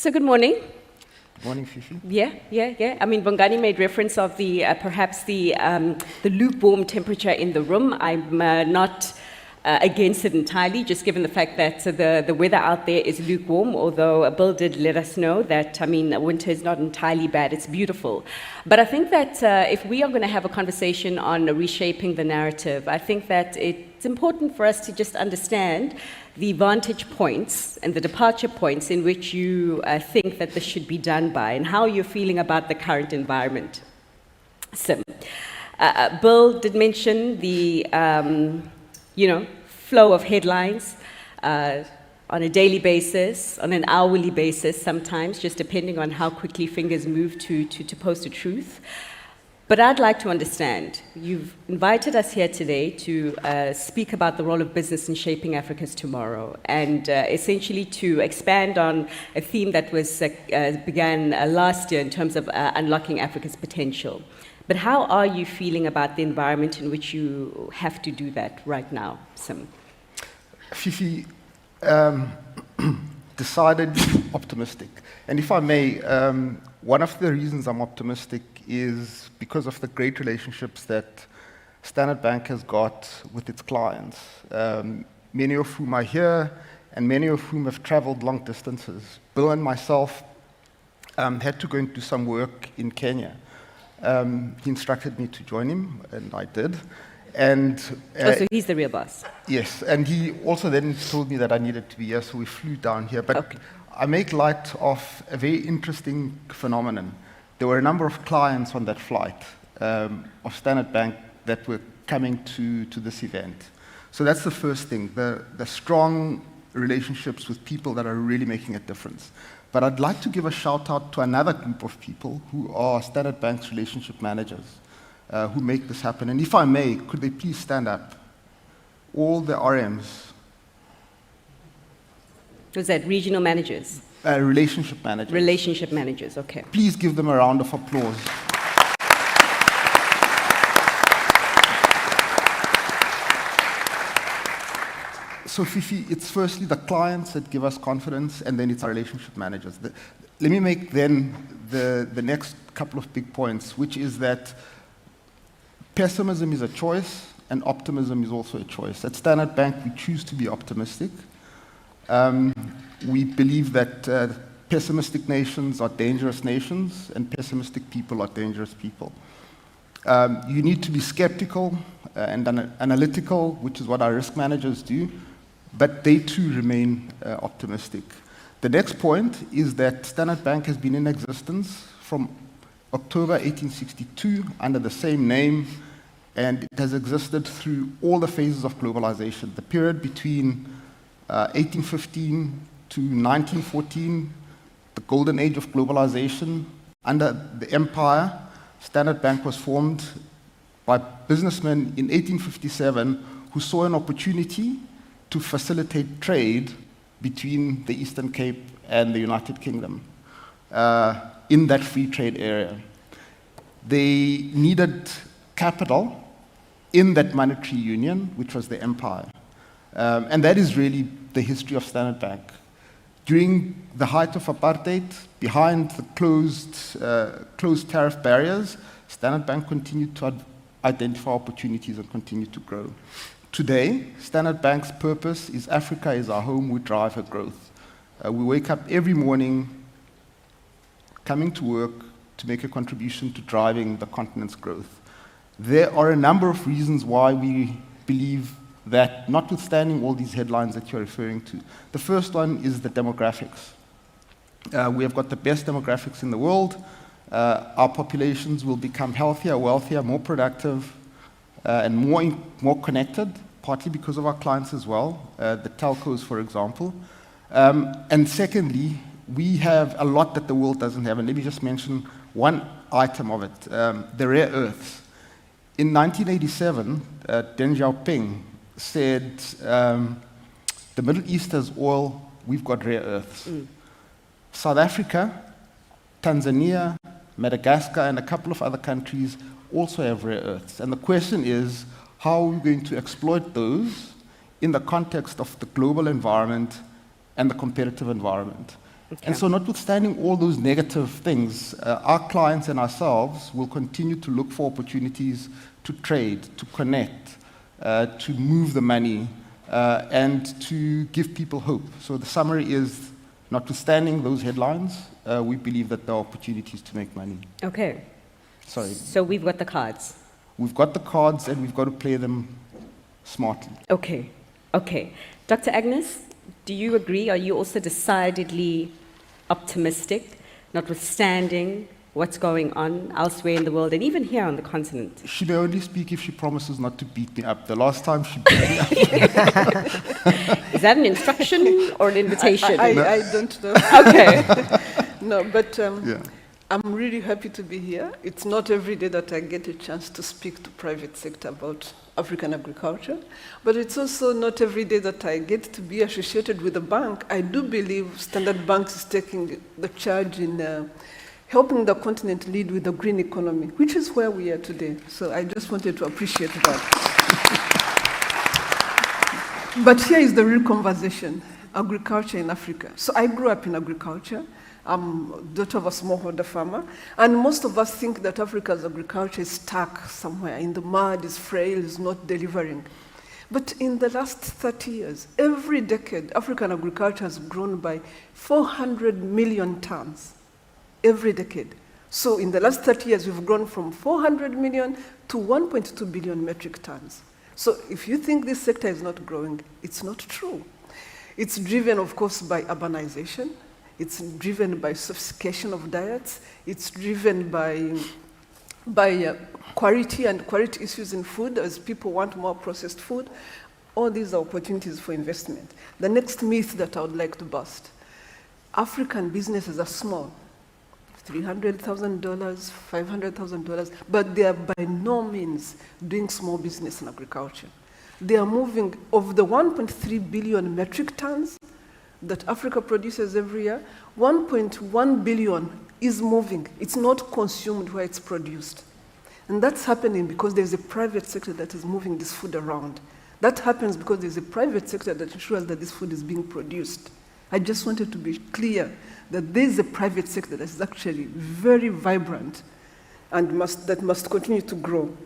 So good morning. Morning, Fifi. Yeah. I mean, Bongani made reference of the perhaps the lukewarm temperature in the room. I'm not against it entirely, just given the fact that the weather out there is lukewarm, although Bill did let us know that, I mean, winter is not entirely bad, it's beautiful. But I think that if we are going to have a conversation on reshaping the narrative, I think that it's important for us to just understand the vantage points and the departure points in which you think that this should be done by, and how you're feeling about the current environment. So, Bill did mention the flow of headlines on a daily basis, on an hourly basis sometimes, just depending on how quickly fingers move to post a truth. But I'd like to understand, you've invited us here today to speak about the role of business in shaping Africa's tomorrow, and essentially to expand on a theme that was began last year in terms of unlocking Africa's potential. But how are you feeling about the environment in which you have to do that right now, Sim? Fifi, decidedly optimistic. And if I may, one of the reasons I'm optimistic is because of the great relationships that Standard Bank has got with its clients, many of whom are here and many of whom have traveled long distances. Bill and myself had to go and do some work in Kenya. He instructed me to join him, and I did. And so he's the real boss. Yes, and he also then told me that I needed to be here, so we flew down here. But okay. I make light of a very interesting phenomenon. There were a number of clients on that flight of Standard Bank that were coming to this event. So that's the first thing, the strong relationships with people that are really making a difference. But I'd like to give a shout out to another group of people who are Standard Bank's relationship managers who make this happen. And if I may, could they please stand up? All the RMs. Was that regional managers? Relationship managers. Relationship managers, okay. Please give them a round of applause. So, Fifi, it's firstly the clients that give us confidence, and then it's our relationship managers. Let me make then the next couple of big points, which is that pessimism is a choice, and optimism is also a choice. At Standard Bank, we choose to be optimistic. We believe that pessimistic nations are dangerous nations, and pessimistic people are dangerous people. You need to be skeptical and analytical, which is what our risk managers do, but they too remain optimistic. The next point is that Standard Bank has been in existence from October 1862 under the same name, and it has existed through all the phases of globalization. The period between 1815 to 1914, the golden age of globalization. Under the empire, Standard Bank was formed by businessmen in 1857 who saw an opportunity to facilitate trade between the Eastern Cape and the United Kingdom in that free trade area. They needed capital in that monetary union, which was the empire. And that is really the history of Standard Bank. During the height of apartheid, behind the closed tariff barriers, Standard Bank continued to identify opportunities and continue to grow. Today, Standard Bank's purpose is Africa is our home, we drive her growth. We wake up every morning coming to work to make a contribution to driving the continent's growth. There are a number of reasons why we believe that, notwithstanding all these headlines that you're referring to, the first one is the demographics. We have got the best demographics in the world. Our populations will become healthier, wealthier, more productive, and more connected, partly because of our clients as well, the telcos, for example. And secondly, we have a lot that the world doesn't have, and let me just mention one item of it, the rare earths. In 1987, Deng Xiaoping said, the Middle East has oil, we've got rare earths. South Africa, Tanzania, Madagascar, and a couple of other countries also have rare earths. And the question is, how are we going to exploit those in the context of the global environment and the competitive environment? And so notwithstanding all those negative things, our clients and ourselves will continue to look for opportunities to trade, to connect, to move the money, and to give people hope. So the summary is, notwithstanding those headlines, we believe that there are opportunities to make money. Okay. Sorry. So we've got the cards. We've got the cards and we've got to play them smartly. Okay. Okay. Dr. Agnes, do you agree? Are you also decidedly optimistic, notwithstanding what's going on elsewhere in the world and even here on the continent? She may only speak if she promises not to beat me up. The last time she beat me up. Is that an instruction or an invitation? I don't know. Okay. No, but Yeah. I'm really happy to be here. It's not every day that I get a chance to speak to private sector about African agriculture, but it's also not every day that I get to be associated with a bank. I do believe Standard Bank is taking the charge in helping the continent lead with the green economy, which is where we are today. So I just wanted to appreciate that. But here is the real conversation, agriculture in Africa. So I grew up in agriculture. I'm daughter of a smallholder farmer, and most of us think that Africa's agriculture is stuck somewhere in the mud, is frail, is not delivering. But in the last 30 years, every decade, African agriculture has grown by 400 million tons, every decade. So in the last 30 years, we've grown from 400 million to 1.2 billion metric tons. So if you think this sector is not growing, it's not true. It's driven, of course, by urbanization. It's driven by sophistication of diets. It's driven by quality and quality issues in food, as people want more processed food. All these are opportunities for investment. The next myth that I would like to bust: African businesses are small, $300,000, $500,000, but they are by no means doing small business in agriculture. They are moving, of the 1.3 billion metric tons that Africa produces every year, 1.1 billion is moving. It's not consumed where it's produced. And that's happening because there's a private sector that is moving this food around. That happens because there's a private sector that ensures that this food is being produced. I just wanted to be clear that there's a private sector that is actually very vibrant and that must continue to grow.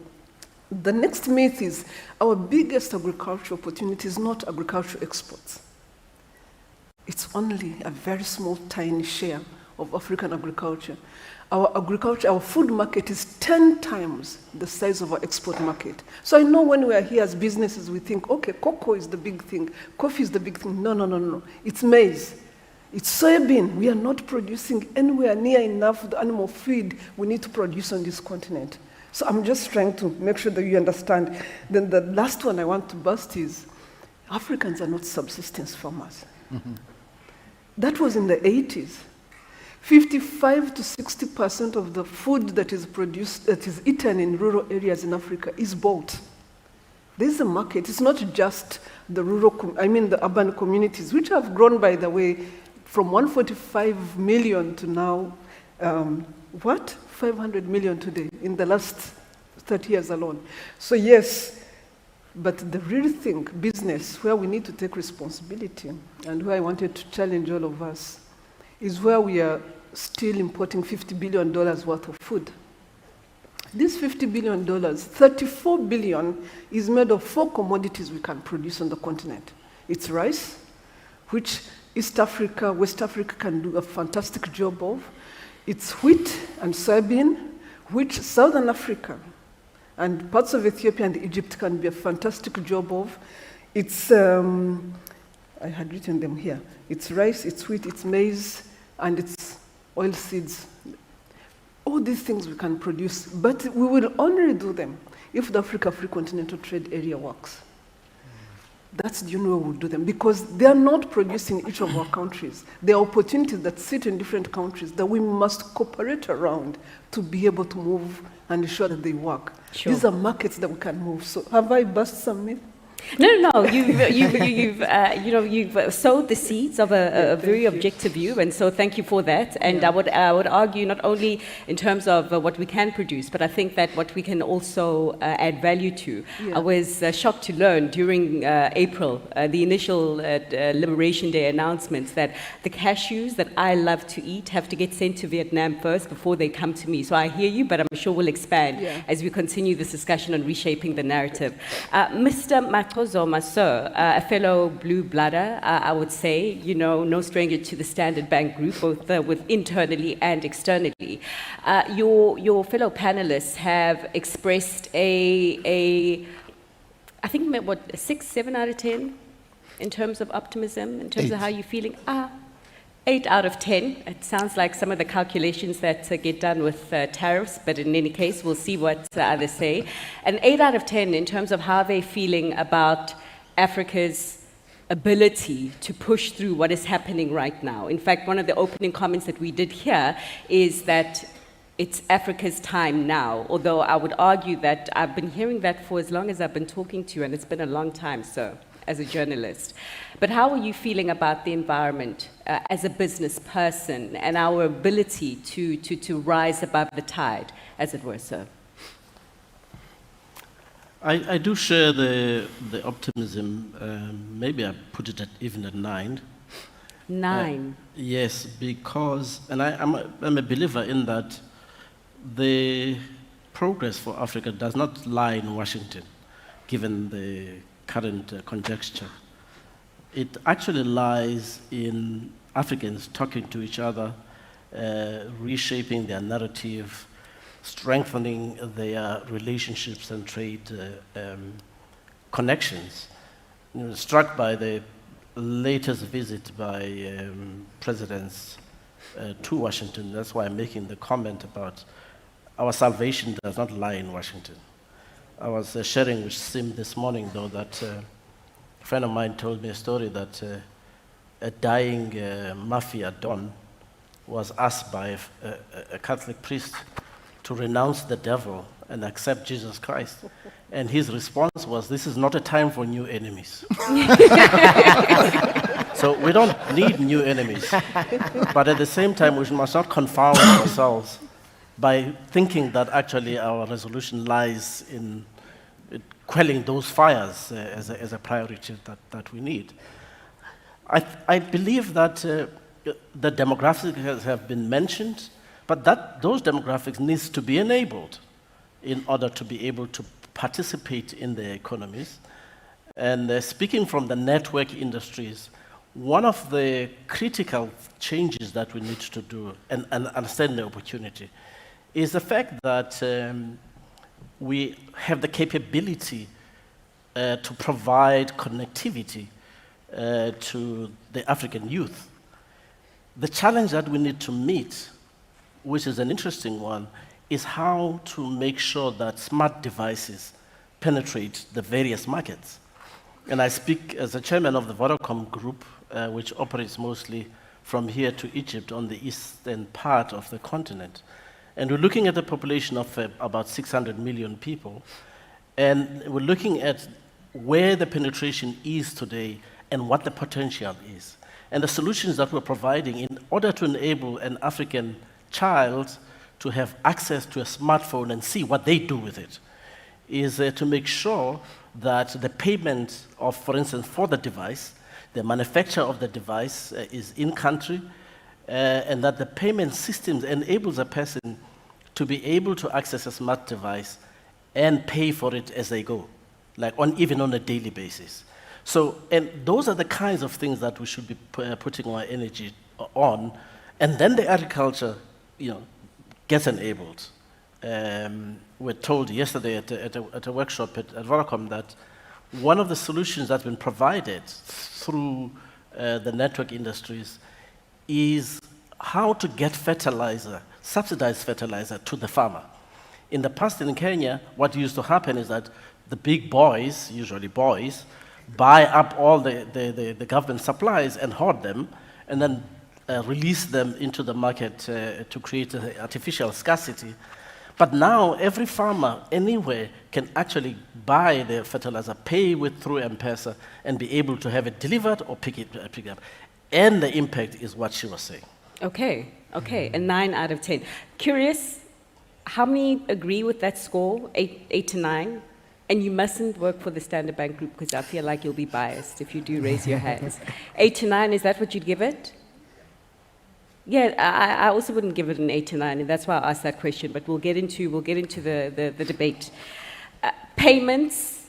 The next myth is our biggest agricultural opportunity is not agricultural exports. It's only a very small, tiny share of African agriculture. Our food market is 10 times the size of our export market. So I know when we are here as businesses, we think, okay, cocoa is the big thing, coffee is the big thing. No. It's maize. It's soybean. We are not producing anywhere near enough the animal feed we need to produce on this continent. So I'm just trying to make sure that you understand. Then the last one I want to bust is Africans are not subsistence farmers. Mm-hmm. That was in the 80s. 55 to 60% of the food that is produced, that is eaten in rural areas in Africa is bought. There's a market. It's not just the the urban communities, which have grown, by the way, from 145 million to now, 500 million today in the last 30 years alone. So yes, but the real thing, business, where we need to take responsibility, and where I wanted to challenge all of us, is where we are still importing $50 billion worth of food. This $50 billion, 34 billion is made of 4 commodities we can produce on the continent. It's rice, which East Africa, West Africa can do a fantastic job of. It's wheat and soybean, which Southern Africa and parts of Ethiopia and Egypt can be a fantastic job of. It's, I had written them here. It's rice, it's wheat, it's maize, and it's oil seeds. All these things we can produce, but we will only do them if the Africa Free Continental Trade Area works. That's the only way we'll do them, because they are not produced in each of our countries. There are opportunities that sit in different countries that we must cooperate around to be able to move and ensure that they work. Sure. These are markets that we can move. So have I burst some myth? No. You've sowed the seeds of a very objective view, and so thank you for that. And I would argue not only in terms of what we can produce, but I think that what we can also add value to. Yeah. I was shocked to learn during April, the initial Liberation Day announcements, that the cashews that I love to eat have to get sent to Vietnam first before they come to me. So I hear you, but I'm sure we'll expand as we continue this discussion on reshaping the narrative. Mr. Matozoma, sir, a fellow blue bloodder, I would say, no stranger to the Standard Bank Group, both with internally and externally. Your fellow panelists have expressed I think, a 6, 7 out of 10 in terms of optimism, in terms of how you're feeling. 8 out of 10. It sounds like some of the calculations that get done with tariffs, but in any case, we'll see what others say. And 8 out of 10 in terms of how they're feeling about Africa's ability to push through what is happening right now. In fact, one of the opening comments that we did here is that it's Africa's time now, although I would argue that I've been hearing that for as long as I've been talking to you, and it's been a long time, sir, as a journalist. But how are you feeling about the environment as a business person and our ability to rise above the tide, as it were, sir? I do share the optimism. Maybe I put it even at 9. 9? Yes, because, and I'm a believer in that the progress for Africa does not lie in Washington, given the current conjecture. It actually lies in Africans talking to each other, reshaping their narrative, strengthening their relationships and trade connections. Struck by the latest visit by presidents to Washington. That's why I'm making the comment about our salvation does not lie in Washington. I was sharing with Sim this morning, though, that a friend of mine told me a story that a dying mafia don was asked by a Catholic priest to renounce the devil and accept Jesus Christ. And his response was, "This is not a time for new enemies." So we don't need new enemies. But at the same time, we must not confound ourselves by thinking that actually our resolution lies in quelling those fires as a priority that we need. I believe that the demographics have been mentioned, but those demographics needs to be enabled in order to be able to participate in the economies. And speaking from the network industries, one of the critical changes that we need to do and understand the opportunity is the fact that we have the capability to provide connectivity to the African youth. The challenge that we need to meet, which is an interesting one, is how to make sure that smart devices penetrate the various markets. And I speak as the chairman of the Vodacom Group, which operates mostly from here to Egypt on the eastern part of the continent. And we're looking at a population of about 600 million people. And we're looking at where the penetration is today and what the potential is. And the solutions that we're providing in order to enable an African child to have access to a smartphone and see what they do with it is to make sure that the payment of, for instance, for the device, the manufacture of the device is in country, and that the payment systems enables a person to be able to access a smart device and pay for it as they go, like even on a daily basis. So, and those are the kinds of things that we should be putting our energy on, and then the agriculture, gets enabled. We're told yesterday at a workshop at Vodacom that one of the solutions that's been provided through the network industries is how to get fertilizer, subsidized fertilizer, to the farmer. In the past in Kenya, what used to happen is that the big boys, usually boys, buy up all the government supplies and hoard them, and then release them into the market to create artificial scarcity. But now every farmer anywhere can actually buy their fertilizer, pay through M-Pesa, and be able to have it delivered or pick it up. And the impact is what she was saying. Okay, okay, a 9 out of 10. Curious, how many agree with that score, 8 to 9? And you mustn't work for the Standard Bank Group because I feel like you'll be biased if you do raise your hands. 8 to 9, is that what you'd give it? Yeah, I also wouldn't give it an 8 to 9, and that's why I asked that question. But we'll get into the debate. Payments,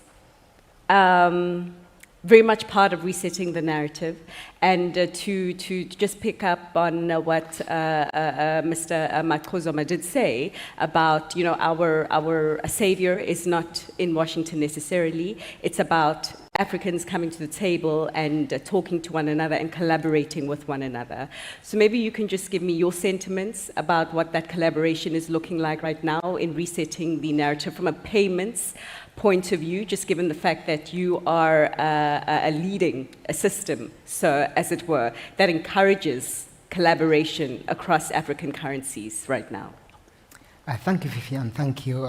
very much part of resetting the narrative, and to just pick up on what Mr. Makhozoma did say about, you know, our savior is not in Washington necessarily. It's about Africans coming to the table and talking to one another and collaborating with one another. So maybe you can just give me your sentiments about what that collaboration is looking like right now in resetting the narrative from a payments point of view, just given the fact that you are leading a system, so as it were, that encourages collaboration across African currencies right now. Thank you, Fifi, and thank you,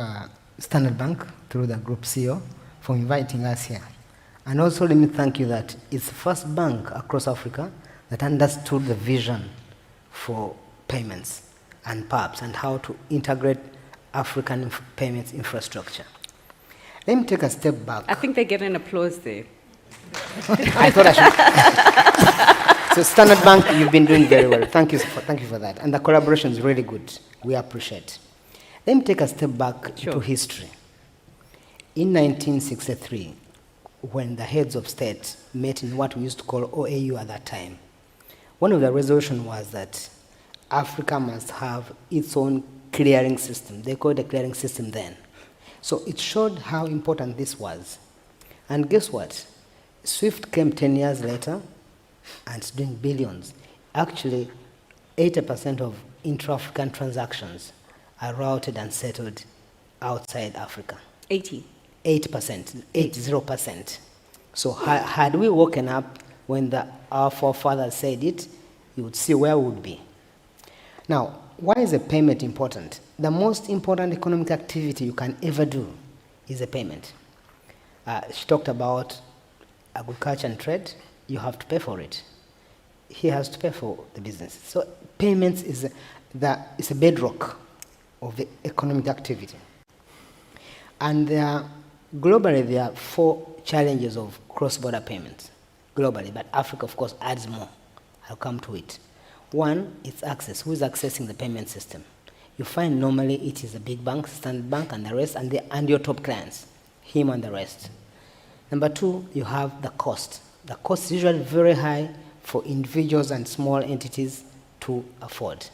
Standard Bank, through the Group CEO, for inviting us here. And also let me thank you that it's the first bank across Africa that understood the vision for payments and PAPs and how to integrate African payments infrastructure. Let me take a step back. I think they get an applause there. I thought I should. So Standard Bank, you've been doing very well. Thank you for that. And the collaboration is really good. We appreciate. Let me take a step back to history. In 1963, when the heads of state met in what we used to call OAU at that time, one of the resolutions was that Africa must have its own clearing system. They called it a clearing system then. So it showed how important this was. And guess what? SWIFT came 10 years later, and it's doing billions. Actually, 80% of intra-African transactions are routed and settled outside Africa. 8%, 80%. So had we woken up when our forefathers said it, you would see where we would be. Now, why is a payment important? The most important economic activity you can ever do is a payment. She talked about agriculture and trade. You have to pay for it. He has to pay for the business. So payments is a bedrock of the economic activity. And globally, there are 4 challenges of cross-border payments globally, but Africa, of course, adds more. I'll come to it. One, it's access. Who is accessing the payment system? You find normally it is a big bank, Standard Bank, and the rest, and your top clients, him and the rest. Number 2, you have the cost. The cost is usually very high for individuals and small entities to afford.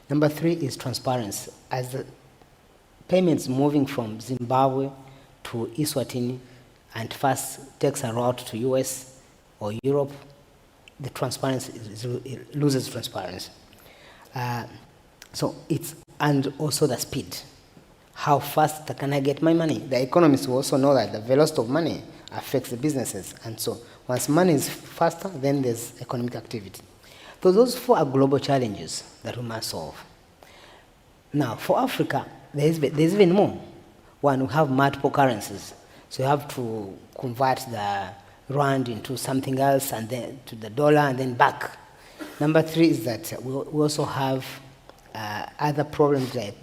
Number 3 is transparency. As the payments moving from Zimbabwe to Eswatini and first takes a route to US or Europe, the transparency it loses transparency. And also the speed. How fast can I get my money? The economists will also know that the velocity of money affects the businesses. And so once money is faster, then there's economic activity. So those 4 are global challenges that we must solve. Now, for Africa, there's even more. One, we have multiple currencies. So you have to convert the rand into something else, and then to the dollar, and then back. Number 3 is that we also have other problems that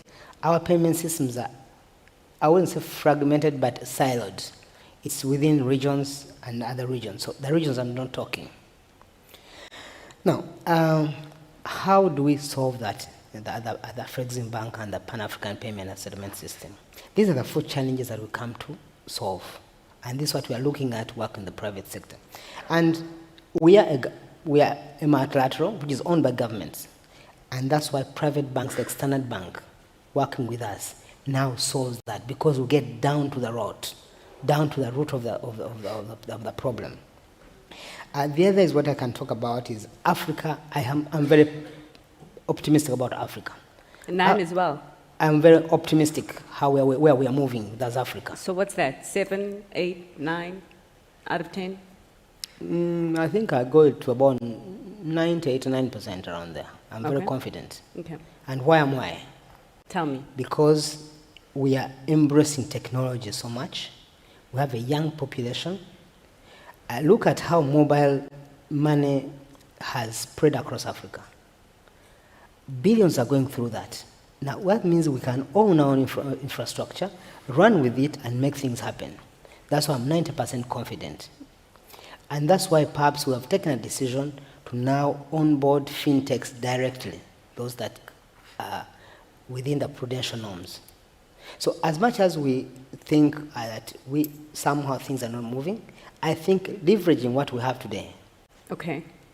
our payment systems are, I wouldn't say fragmented, but siloed. It's within regions and other regions. So the regions I'm not talking. Now, how do we solve that? The Flexing Bank and the Pan-African Payment and Settlement System. These are the 4 challenges that we come to solve. And this is what we are looking at work in the private sector. And we are a multilateral, which is owned by governments. And that's why private banks like Standard Bank, working with us, now solves that, because we get down to the root of the problem. The other is what I can talk about is Africa. I'm very optimistic about Africa. 9 as well. I'm very optimistic where we are moving. That's Africa. So what's that? 7, 8, 9 out of 10? I think I go to about 98 to 9% around there. I'm very confident. Okay. And why am I? Tell me. Because we are embracing technology so much. We have a young population. Look at how mobile money has spread across Africa. Billions are going through that. Now, that means we can own our own infrastructure, run with it, and make things happen. That's why I'm 90% confident. And that's why perhaps we have taken a decision to now onboard fintechs directly, those that are within the prudential norms. So as much as we think that somehow things are not moving, I think leveraging what we have today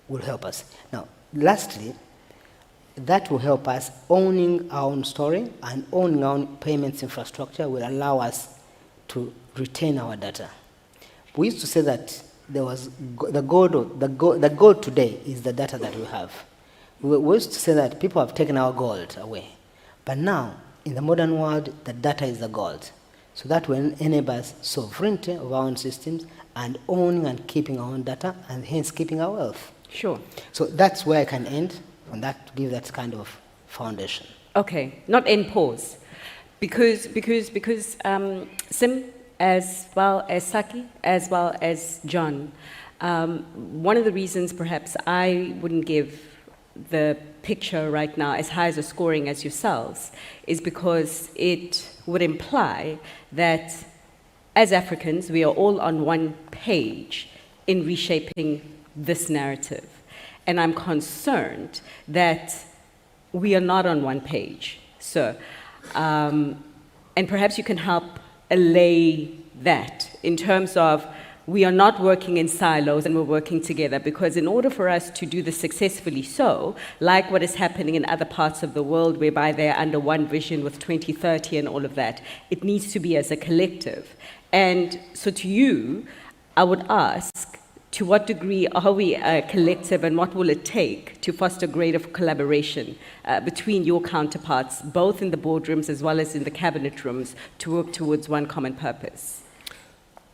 will help us. Now, lastly, that will help us owning our own story, and owning our own payments infrastructure will allow us to retain our data. We used to say that there was the gold today is the data that we have. We used to say that people have taken our gold away. But now, in the modern world, the data is the gold. So that will enable us sovereignty of our own systems and owning and keeping our own data, and hence keeping our wealth. Sure. So that's where I can end on that, to give that kind of foundation. Okay, not end, pause. Because Sim, as well as Saki, as well as John, one of the reasons perhaps I wouldn't give the picture right now as high as a scoring as yourselves is because it would imply that as Africans, we are all on one page in reshaping this narrative. And I'm concerned that we are not on one page, sir. And perhaps you can help allay that in terms of we are not working in silos and we're working together, because in order for us to do this successfully so, like what is happening in other parts of the world whereby they're under one vision with 2030 and all of that, it needs to be as a collective. And so to you, I would ask, to what degree are we a collective, and what will it take to foster greater collaboration between your counterparts, both in the boardrooms as well as in the cabinet rooms, to work towards one common purpose?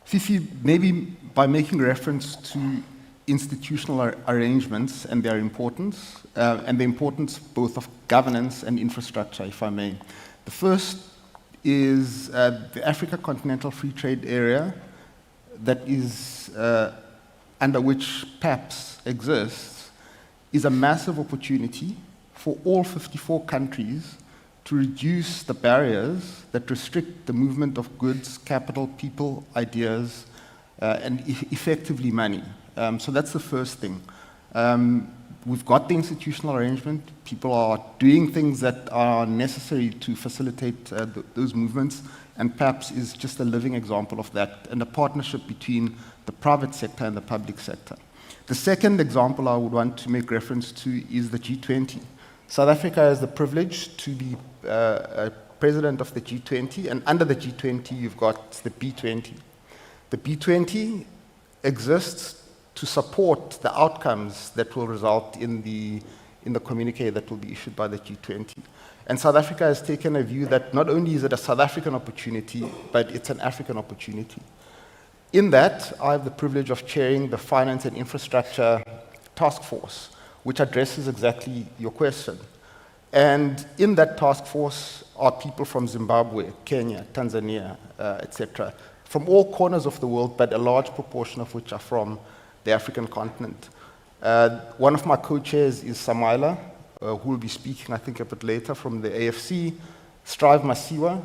Fifi, maybe by making reference to institutional arrangements and their importance, and the importance both of governance and infrastructure, if I may. The first is the Africa Continental Free Trade Area that is under which PAPS exists, is a massive opportunity for all 54 countries to reduce the barriers that restrict the movement of goods, capital, people, ideas, and effectively money. So that's the first thing. We've got the institutional arrangement. People are doing things that are necessary to facilitate those movements, and PAPS is just a living example of that, and a partnership between the private sector and the public sector. The second example I would want to make reference to is the G20. South Africa has the privilege to be a president of the G20, and under the G20 you've got the B20. The B20 exists to support the outcomes that will result in the communique that will be issued by the G20. And South Africa has taken a view that not only is it a South African opportunity, but it's an African opportunity. In that, I have the privilege of chairing the Finance and Infrastructure Task Force, which addresses exactly your question. And in that task force are people from Zimbabwe, Kenya, Tanzania, etc., from all corners of the world, but a large proportion of which are from the African continent. One of my co-chairs is Samaila, who will be speaking, I think, a bit later, from the AFC, Strive Masiwa,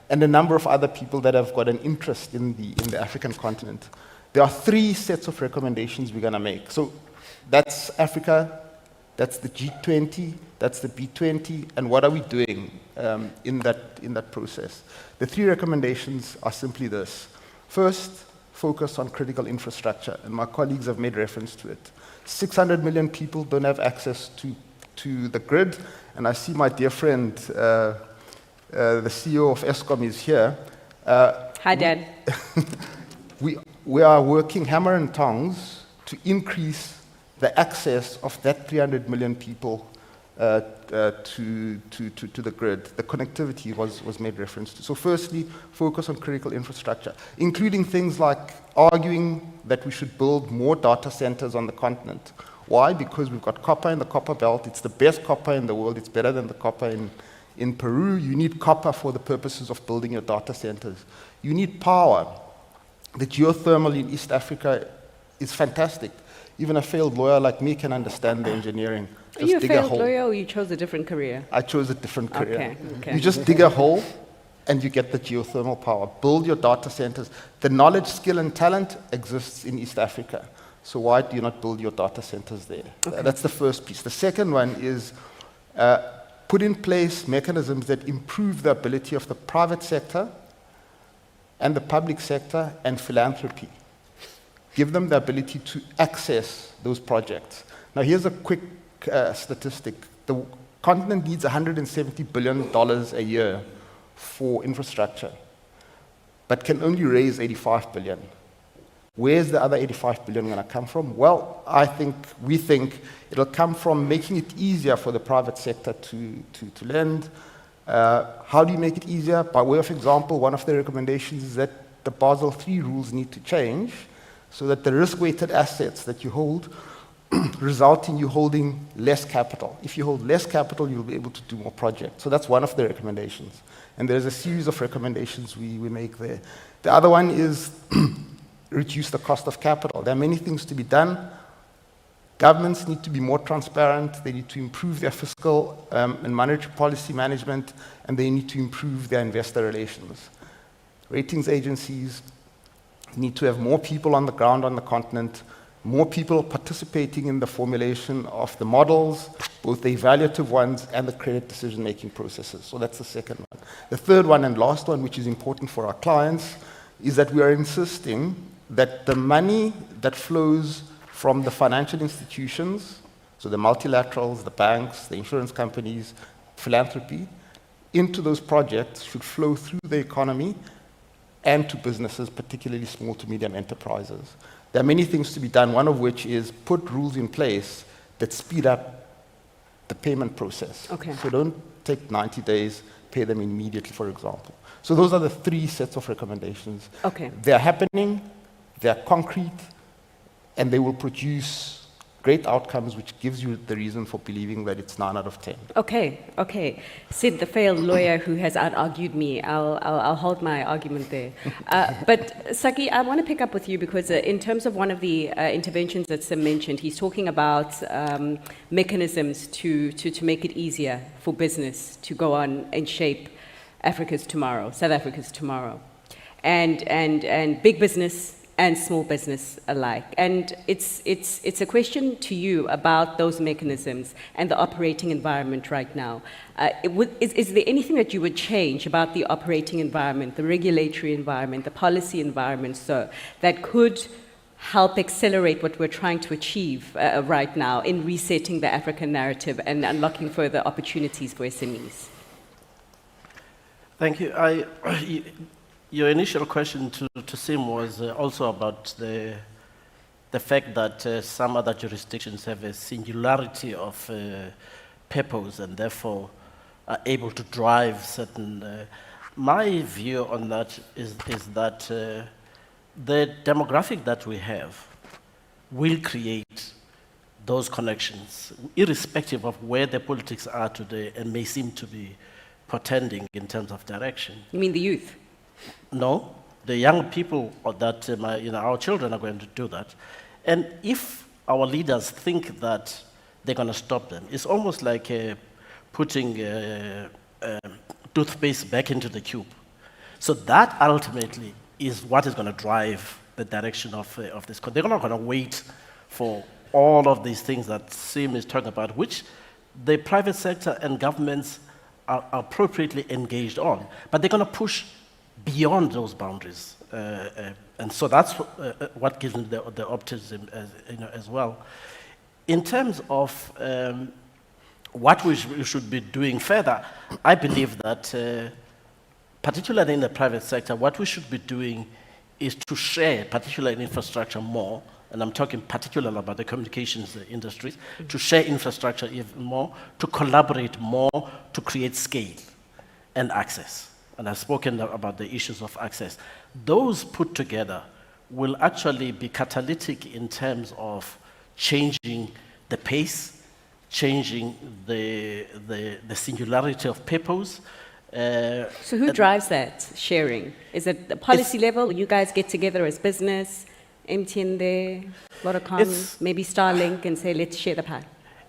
and a number of other people that have got an interest in the African continent. There are 3 sets of recommendations we're going to make. So that's Africa, that's the G20, that's the B20, and what are we doing in that process? The 3 recommendations are simply this. First, focus on critical infrastructure, and my colleagues have made reference to it. 600 million people don't have access to the grid, and I see my dear friend, the CEO of Eskom is here. Hi, Dad. We are working hammer and tongs to increase the access of that 300 million people to the grid. The connectivity was made reference to. So firstly, focus on critical infrastructure, including things like arguing that we should build more data centers on the continent. Why? Because we've got copper in the copper belt. It's the best copper in the world. It's better than the copper in Peru. You need copper for the purposes of building your data centers. You need power. The geothermal in East Africa is fantastic. Even a failed lawyer like me can understand the engineering. Are you a failed lawyer or you chose a different career? I chose a different career. Okay. You just dig a hole and you get the geothermal power. Build your data centers. The knowledge, skill, and talent exists in East Africa. So why do you not build your data centers there? Okay. That's the first piece. The second one is put in place mechanisms that improve the ability of the private sector and the public sector and philanthropy. Give them the ability to access those projects. Now, here's a quick statistic. The continent needs $170 billion a year for infrastructure, but can only raise 85 billion. Where's the other 85 billion going to come from? Well, we think it'll come from making it easier for the private sector to lend. How do you make it easier? By way of example, one of the recommendations is that the Basel III rules need to change so that the risk-weighted assets that you hold result in you holding less capital. If you hold less capital, you'll be able to do more projects. So that's one of the recommendations. And there's a series of recommendations we make there. The other one is reduce the cost of capital. There are many things to be done. Governments need to be more transparent. They need to improve their fiscal and monetary policy management, and they need to improve their investor relations. Ratings agencies need to have more people on the ground on the continent, more people participating in the formulation of the models, both the evaluative ones and the credit decision-making processes. So that's the second one. The third one and last one, which is important for our clients, is that we are insisting that the money that flows from the financial institutions, so the multilaterals, the banks, the insurance companies, philanthropy, into those projects should flow through the economy and to businesses, particularly small to medium enterprises. There are many things to be done, one of which is put rules in place that speed up the payment process. Okay. So don't take 90 days, pay them immediately, for example. So those are the three sets of recommendations. Okay. They're happening, they're concrete, and they will produce great outcomes, which gives you the reason for believing that it's 9 out of 10. Okay. Sid, the failed lawyer who has out-argued me, I'll hold my argument there. But Saki, I want to pick up with you because in terms of one of the interventions that Sim mentioned, he's talking about mechanisms to make it easier for business to go on and shape Africa's tomorrow, South Africa's tomorrow, and big business and small business alike. And it's a question to you about those mechanisms and the operating environment right now. Is there anything that you would change about the operating environment, the regulatory environment, the policy environment, so that could help accelerate what we're trying to achieve right now in resetting the African narrative and unlocking further opportunities for SMEs? Thank you. Your initial question to Sim was also about the fact that some other jurisdictions have a singularity of purpose and therefore are able to drive certain... my view on that is that the demographic that we have will create those connections, irrespective of where the politics are today and may seem to be portending in terms of direction. You mean the youth? No, the young people that our children are going to do that. And if our leaders think that they're going to stop them, it's almost like putting toothpaste back into the tube. So that ultimately is what is going to drive the direction of this. They're not going to wait for all of these things that Sim is talking about, which the private sector and governments are appropriately engaged on. But they're going to push beyond those boundaries. And so that's what gives me the optimism as well. In terms of what we should be doing further, I believe that, particularly in the private sector, what we should be doing is to share, particularly in infrastructure more, and I'm talking particularly about the communications industries, to share infrastructure even more, to collaborate more, to create scale and access. And I've spoken about the issues of access. Those put together will actually be catalytic in terms of changing the pace changing the singularity of purpose. So who drives that sharing? Is it the policy level? You guys get together as business, MTN there, Vodacom, maybe Starlink, and say, let's share the pie?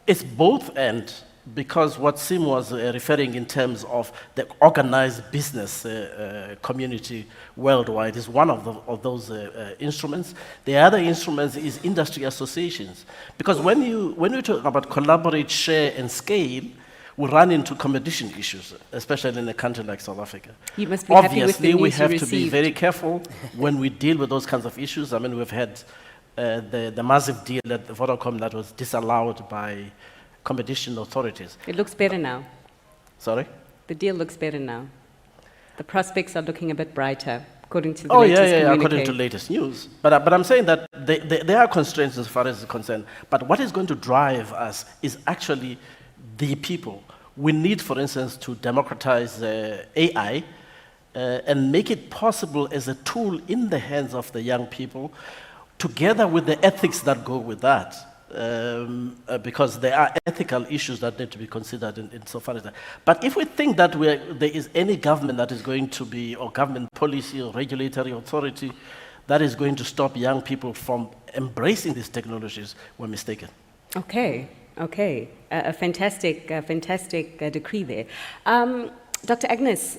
It's both and, because what Sim was referring in terms of the organized business community worldwide is one of those instruments. The other instruments is industry associations. Because when you talk about collaborate, share, and scale, we run into competition issues, especially in a country like South Africa. You must be happy with the Obviously, we news you have to be received. very careful when we deal with those kinds of issues. I mean, we've had the massive deal at Vodacom that was disallowed by competition authorities. It looks better now. Sorry? The deal looks better now. The prospects are looking a bit brighter, according to the Oh, latest yeah, according communique. to latest news. But I'm saying that there are constraints as far as it's concerned. But what is going to drive us is actually the people. We need, for instance, to democratize AI and make it possible as a tool in the hands of the young people, together with the ethics that go with that. Because there are ethical issues that need to be considered in so far as that. But if we think that there is any government that is going to be, or government policy or regulatory authority that is going to stop young people from embracing these technologies, we're mistaken. Okay. A fantastic decree there. Dr. Agnes,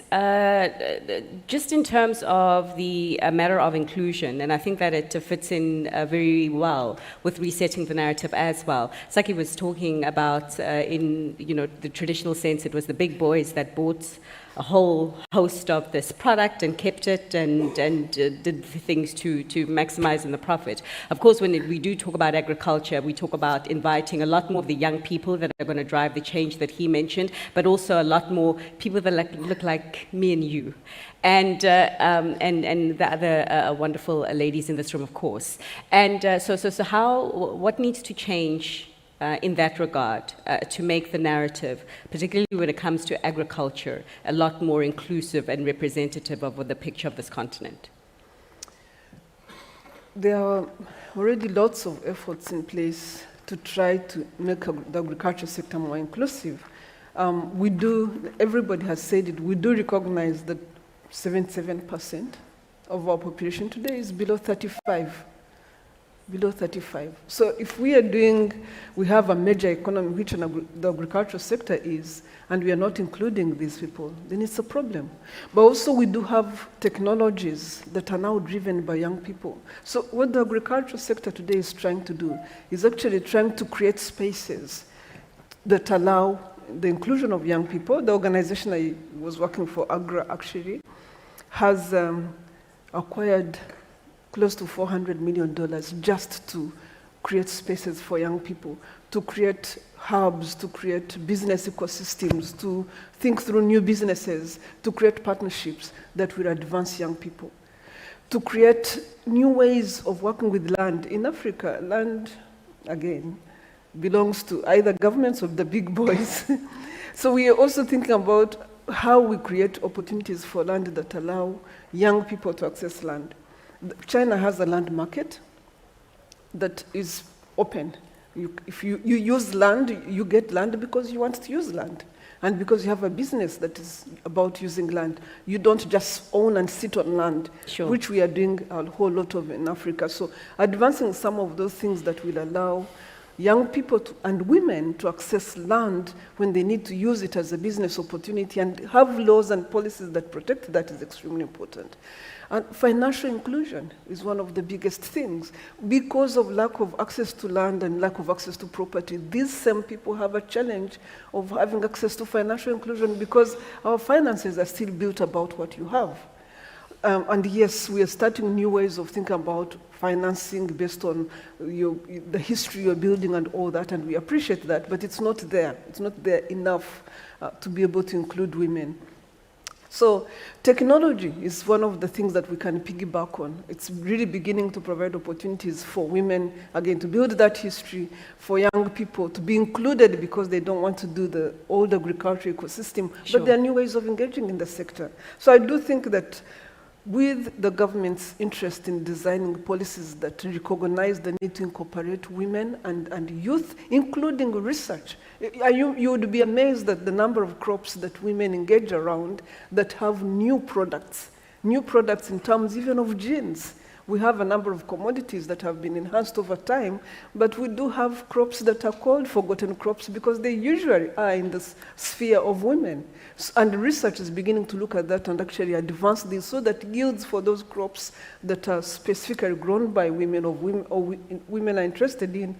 just in terms of the matter of inclusion, and I think that it fits in very well with resetting the narrative as well. Saki was talking about, in the traditional sense, it was the big boys that bought a whole host of this product and kept it and did things to maximize on the profit. Of course, when we do talk about agriculture, we talk about inviting a lot more of the young people that are going to drive the change that he mentioned, but also a lot more people that look like me and you. And the other wonderful ladies in this room, of course. And what needs to change in that regard to make the narrative, particularly when it comes to agriculture, a lot more inclusive and representative of the picture of this continent? There are already lots of efforts in place to try to make the agriculture sector more inclusive. Everybody has said it, we do recognize that 77% of our population today is below 35. So if we have a major economy, which the agricultural sector is, and we are not including these people, then it's a problem. But also we do have technologies that are now driven by young people. So what the agricultural sector today is trying to do is actually trying to create spaces that allow the inclusion of young people. The organization I was working for, Agra, actually, has acquired close to $400 million just to create spaces for young people, to create hubs, to create business ecosystems, to think through new businesses, to create partnerships that will advance young people, to create new ways of working with land. In Africa, land, again, belongs to either governments or the big boys. So we are also thinking about how we create opportunities for land that allow young people to access land. China has a land market that is open. If you use land, you get land because you want to use land. And because you have a business that is about using land. You don't just own and sit on land, Sure. which we are doing a whole lot of in Africa. So advancing some of those things that will allow young people and women to access land when they need to use it as a business opportunity and have laws and policies that protect that is extremely important. And financial inclusion is one of the biggest things. Because of lack of access to land and lack of access to property, these same people have a challenge of having access to financial inclusion because our finances are still built about what you have. And yes, we are starting new ways of thinking about financing based on the history you're building and all that, and we appreciate that, but it's not there. It's not there enough to be able to include women. So technology is one of the things that we can piggyback on. It's really beginning to provide opportunities for women, again, to build that history, for young people to be included because they don't want to do the old agricultural ecosystem, Sure. but there are new ways of engaging in the sector. So I do think that with the government's interest in designing policies that recognize the need to incorporate women and youth, including research. You would be amazed at the number of crops that women engage around that have new products in terms even of genes. We have a number of commodities that have been enhanced over time, but we do have crops that are called forgotten crops because they usually are in the sphere of women. And research is beginning to look at that and actually advance this so that yields for those crops that are specifically grown by women or women are interested in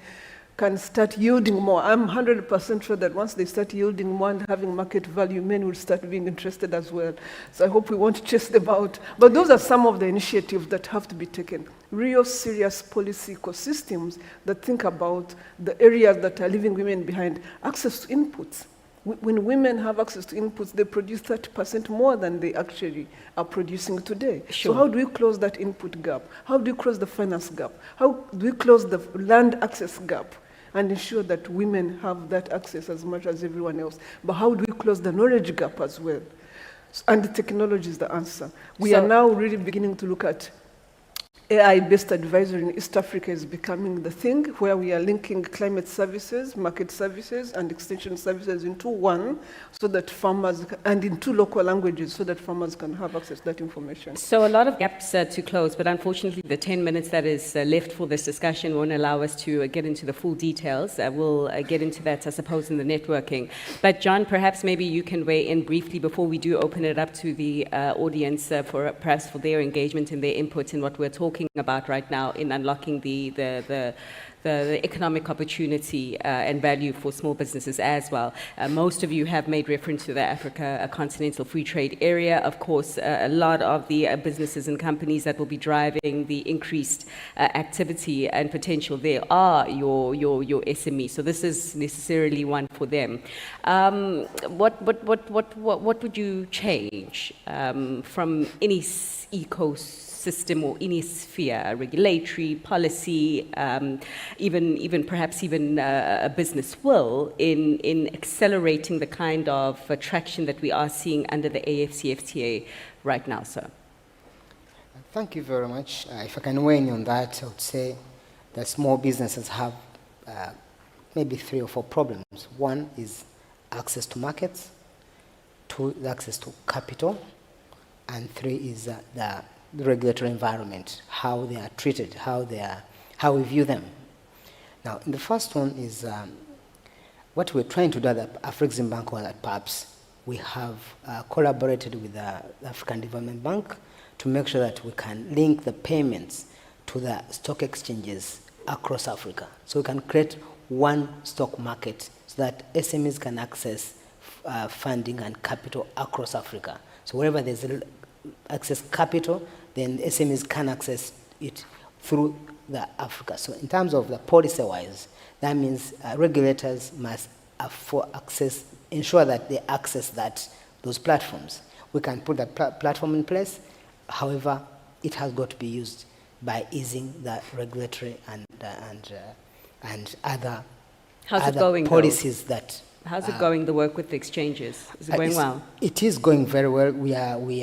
can start yielding more. I'm 100% sure that once they start yielding more and having market value, men will start being interested as well. So I hope we won't chase them out. But those are some of the initiatives that have to be taken. Real serious policy ecosystems that think about the areas that are leaving women behind. Access to inputs. When women have access to inputs, they produce 30% more than they actually are producing today. Sure. So how do we close that input gap? How do we close the finance gap? How do we close the land access gap? And ensure that women have that access as much as everyone else. But how do we close the knowledge gap as well? And the technology is the answer. We are now really beginning to look at AI-based advisory in East Africa is becoming the thing where we are linking climate services, market services, and extension services into one so that farmers, and in 2 local languages so that farmers can have access to that information. So a lot of gaps to close, but unfortunately the 10 minutes that is left for this discussion won't allow us to get into the full details. We'll get into that, I suppose, in the networking. But John, perhaps maybe you can weigh in briefly before we do open it up to the audience for perhaps for their engagement and their input in what we're talking about right now in unlocking the economic opportunity and value for small businesses as well. Most of you have made reference to the Africa Continental Free Trade Area. Of course, a lot of the businesses and companies that will be driving the increased activity and potential there are your SMEs. So this is necessarily one for them. What would you change from any ecosystem or any sphere, regulatory, policy, even perhaps a business will, in accelerating the kind of traction that we are seeing under the AFCFTA right now, sir? Thank you very much. If I can weigh in on that, I would say that small businesses have maybe 3 or 4 problems. One is access to markets, 2 is access to capital, and 3 is the regulatory environment, how they are treated, how we view them. Now, the first one is what we're trying to do at Afreximbank or at PAPS. We have collaborated with the African Development Bank to make sure that we can link the payments to the stock exchanges across Africa. So we can create one stock market so that SMEs can access funding and capital across Africa. So wherever there's access capital, then SMEs can access it through the Africa. So in terms of the policy-wise, that means regulators must ensure that they access those platforms. We can put that platform in place. However, it has got to be used by easing the regulatory and other policies that. How's it going, the work with the exchanges? Is it going well? It is going very well. We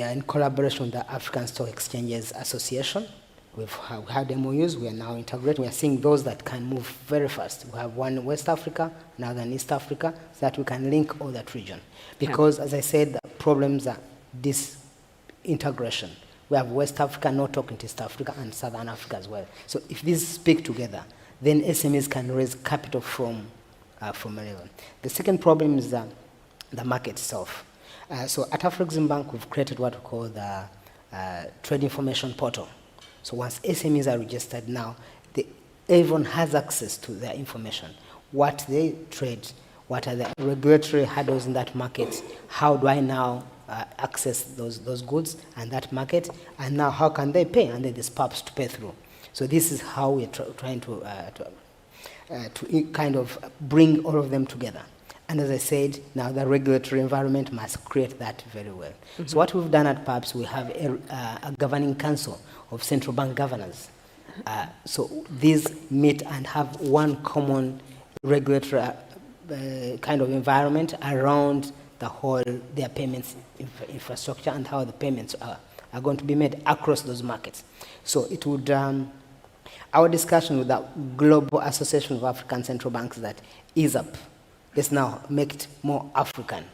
are in collaboration with the African Stock Exchanges Association. We've had MOUs. We are now integrating. We are seeing those that can move very fast. We have one in West Africa, another in East Africa, so that we can link all that region. Because, as I said, the problems are disintegration. We have West Africa not talking to East Africa and Southern Africa as well. So if these speak together, then SMEs can raise capital from a level. The second problem is the market itself. So at Afreximbank, we've created what we call the trade information portal. So once SMEs are registered now, everyone has access to their information. What they trade, what are the regulatory hurdles in that market, how do I now access those goods and that market, and now how can they pay, and then there's PAPs to pay through. So this is how we're trying to kind of bring all of them together. And as I said, now the regulatory environment must create that very well. Mm-hmm. So what we've done at PAPS, we have a governing council of central bank governors. So these meet and have one common regulatory kind of environment around their payments infrastructure and how the payments are going to be made across those markets. So it would, our discussion with the Global Association of African Central Banks that ease up, let's now make it more African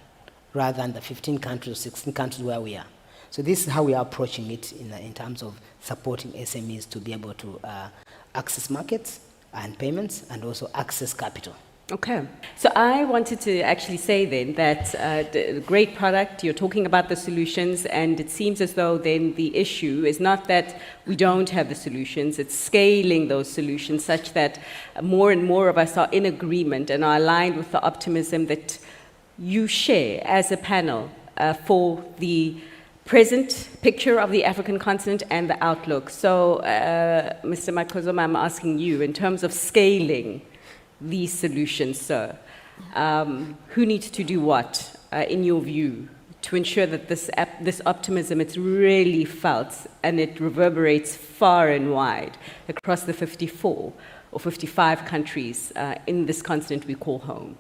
rather than the 15 countries or 16 countries where we are. So this is how we are approaching it in terms of supporting SMEs to be able to access markets and payments and also access capital. Okay. So I wanted to actually say then that the great product, you're talking about the solutions, and it seems as though then the issue is not that we don't have the solutions, it's scaling those solutions such that more and more of us are in agreement and are aligned with the optimism that you share as a panel for the present picture of the African continent and the outlook. So, Mr. Makozoma, I'm asking you, in terms of scaling these solutions, sir, who needs to do what, in your view, to ensure that this optimism, it's really felt and it reverberates far and wide across the 54 or 55 countries in this continent we call home?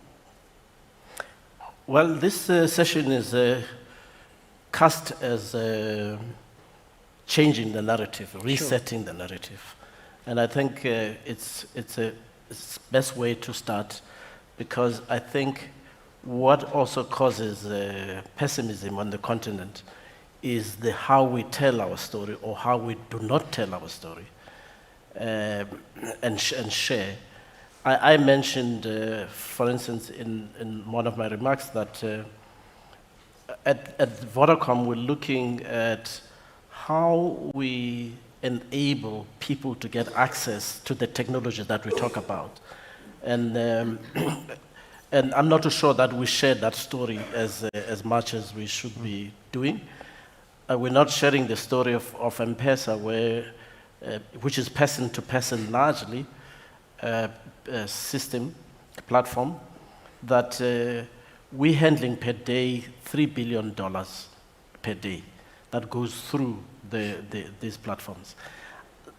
Well, this session is cast as changing the narrative, resetting the narrative. And I think it's the best way to start, because I think what also causes pessimism on the continent is how we tell our story or how we do not tell our story and share. I mentioned, for instance, in one of my remarks that at Vodacom we're looking at how we enable people to get access to the technology that we talk about. And I'm not too sure that we share that story as much as we should be doing. We're not sharing the story of M-Pesa, which is person-to-person largely, system, platform, that we're handling per day $3 billion per day that goes through these platforms.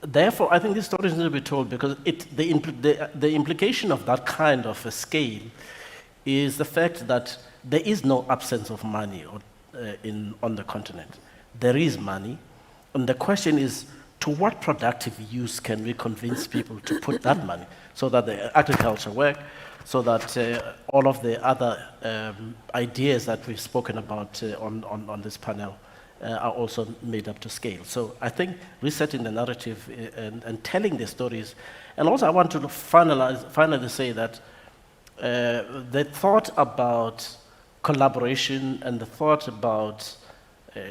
Therefore, I think this story is need to be told because the implication of that kind of a scale is the fact that there is no absence of money on the continent. There is money, and the question is, to what productive use can we convince people to put that money so that the agriculture work, so that all of the other ideas that we've spoken about on this panel are also made up to scale. So I think resetting the narrative and telling the stories. And also I want to finally say that the thought about collaboration and the thought about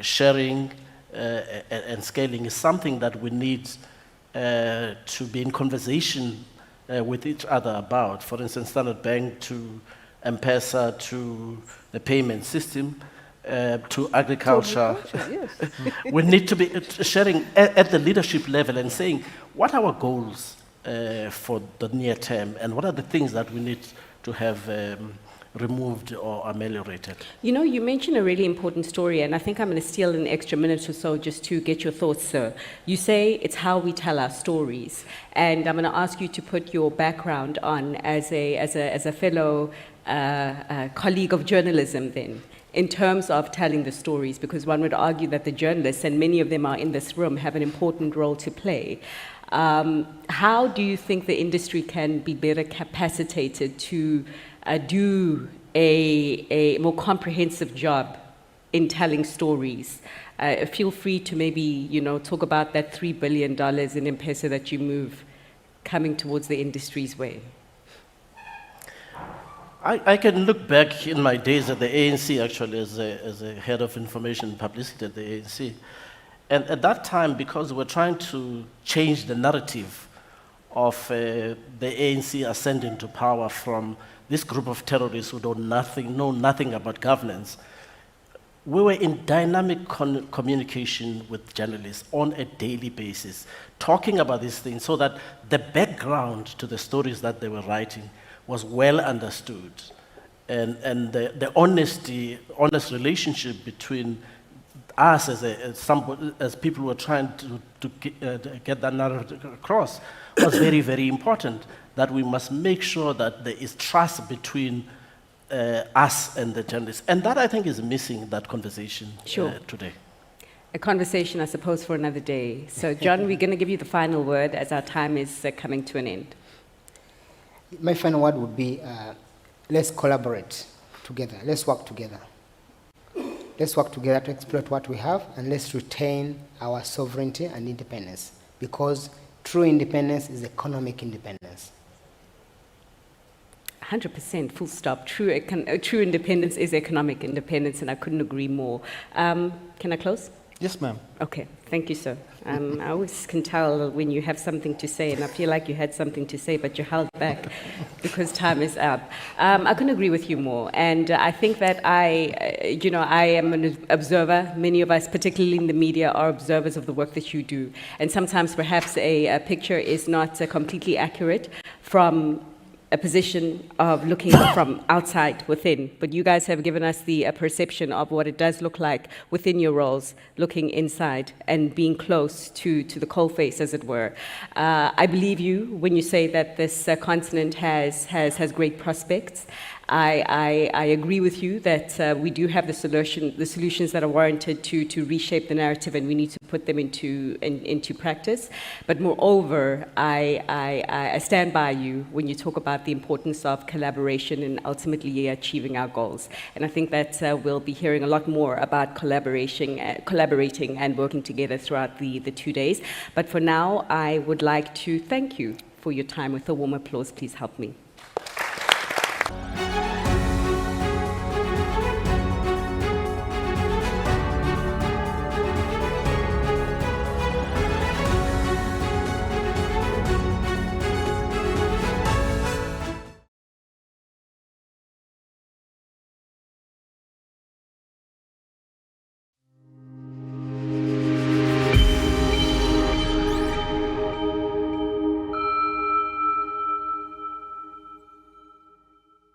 sharing and scaling is something that we need to be in conversation with each other about. For instance, Standard Bank to M-Pesa to the payment system to agriculture. Yes. We need to be sharing at the leadership level and saying, what are our goals for the near term and what are the things that we need to have removed or ameliorated? You know, you mentioned a really important story, and I think I'm going to steal an extra minute or so just to get your thoughts, sir. You say it's how we tell our stories, and I'm going to ask you to put your background on as a fellow colleague of journalism then, in terms of telling the stories, because one would argue that the journalists, and many of them are in this room, have an important role to play. How do you think the industry can be better capacitated to do a more comprehensive job in telling stories? Feel free to maybe, talk about that $3 billion in M-Pesa that you move coming towards the industry's way. I can look back in my days at the ANC, actually, as a head of information and publicity at the ANC. And at that time, because we're trying to change the narrative of the ANC ascending to power from this group of terrorists who know nothing about governance, we were in dynamic communication with journalists on a daily basis, talking about these things so that the background to the stories that they were writing was well understood. And the honest relationship between us as people who were trying to get that narrative across was very, very important, that we must make sure that there is trust between us and the journalists. And that, I think, is missing that conversation today. A conversation, I suppose, for another day. So, John, we're going to give you the final word as our time is coming to an end. My final word would be, let's collaborate together. Let's work together. Let's work together to exploit what we have, and let's retain our sovereignty and independence, because true independence is economic independence. 100%, full stop. True independence is economic independence, and I couldn't agree more. Can I close? Yes, ma'am. Okay, thank you, sir. I always can tell when you have something to say, and I feel like you had something to say, but you held back because time is up. I couldn't agree with you more, and I think that I am an observer. Many of us, particularly in the media, are observers of the work that you do, and sometimes perhaps a picture is not completely accurate from a position of looking from outside within, but you guys have given us the perception of what it does look like within your roles, looking inside and being close to the coalface, as it were. I believe you when you say that this continent has great prospects. I agree with you that we do have the solutions that are warranted to reshape the narrative, and we need to put them into practice. But moreover, I stand by you when you talk about the importance of collaboration and ultimately achieving our goals. And I think that we'll be hearing a lot more about collaborating and working together throughout the 2 days. But for now, I would like to thank you for your time. With a warm applause, please help me.